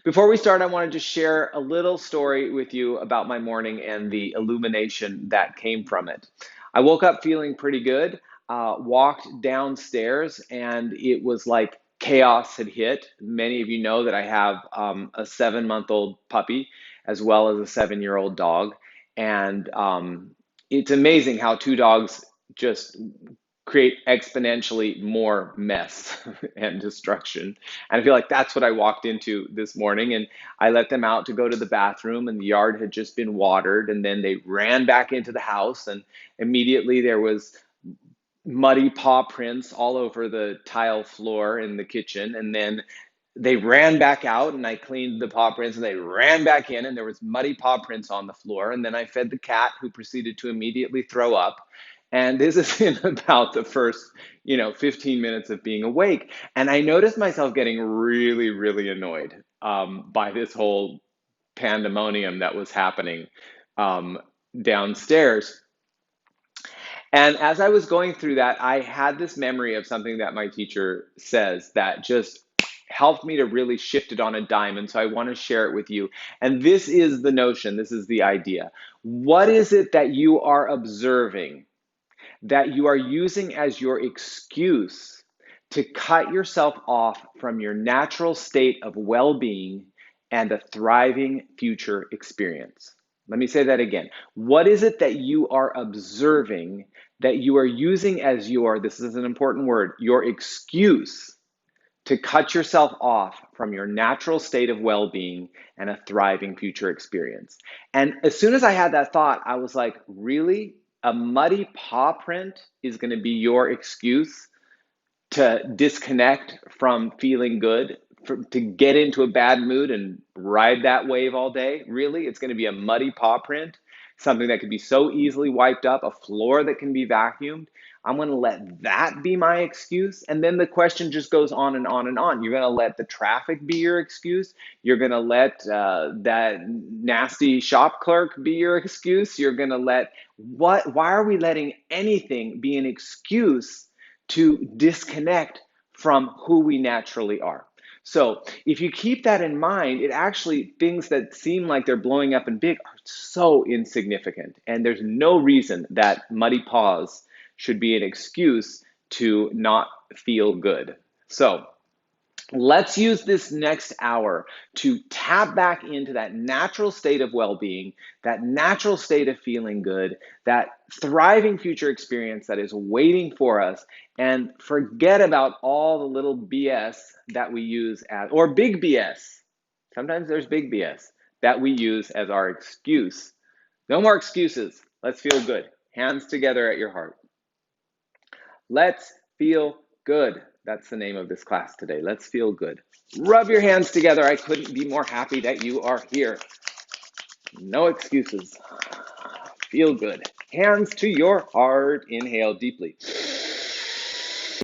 Before we start, I want to just share a little story with you about my morning and the illumination that came from it. I woke up feeling pretty good, walked downstairs, and it was like chaos had hit. Many of you know that I have a 7-month-old puppy as well as a 7-year-old dog. And it's amazing how two dogs just create exponentially more mess and destruction. And I feel like that's what I walked into this morning. And I let them out to go to the bathroom, and the yard had just been watered. And then they ran back into the house, and immediately there was muddy paw prints all over the tile floor in the kitchen. And then they ran back out, and I cleaned the paw prints, and they ran back in, and there was muddy paw prints on the floor. And then I fed the cat, who proceeded to immediately throw up. And this is in about the first 15 minutes of being awake. And I noticed myself getting really, really annoyed by this whole pandemonium that was happening um, downstairs. And as I was going through that, I had this memory of something that my teacher says that just helped me to really shift it on a dime. And so I want to share it with you. And this is the notion, this is the idea. What is it that you are observing that you are using as your excuse to cut yourself off from your natural state of well being and a thriving future experience? Let me say that again. What is it that you are observing that you are using as your, this is an important word, your excuse to cut yourself off from your natural state of well being and a thriving future experience? And as soon as I had that thought, I was like, really? A muddy paw print is going to be your excuse to disconnect from feeling good, to get into a bad mood and ride that wave all day? Really? It's going to be a muddy paw print, something that could be so easily wiped up, a floor that can be vacuumed. I'm going to let that be my excuse. And then the question just goes on and on and on. You're going to let the traffic be your excuse. You're going to let that nasty shop clerk be your excuse. You're going to let why are we letting anything be an excuse to disconnect from who we naturally are? So if you keep that in mind, it actually, things that seem like they're blowing up and big are so insignificant. And there's no reason that muddy paws should be an excuse to not feel good. So let's use this next hour to tap back into that natural state of well-being, that natural state of feeling good, that thriving future experience that is waiting for us, and forget about all the little BS that we use as, or big BS. Sometimes there's big BS that we use as our excuse. No more excuses. Let's feel good. Hands together at your heart. Let's feel good. That's the name of this class today. Let's feel good. Rub your hands together. I couldn't be more happy that you are here. No excuses. Feel good. Hands to your heart. Inhale deeply.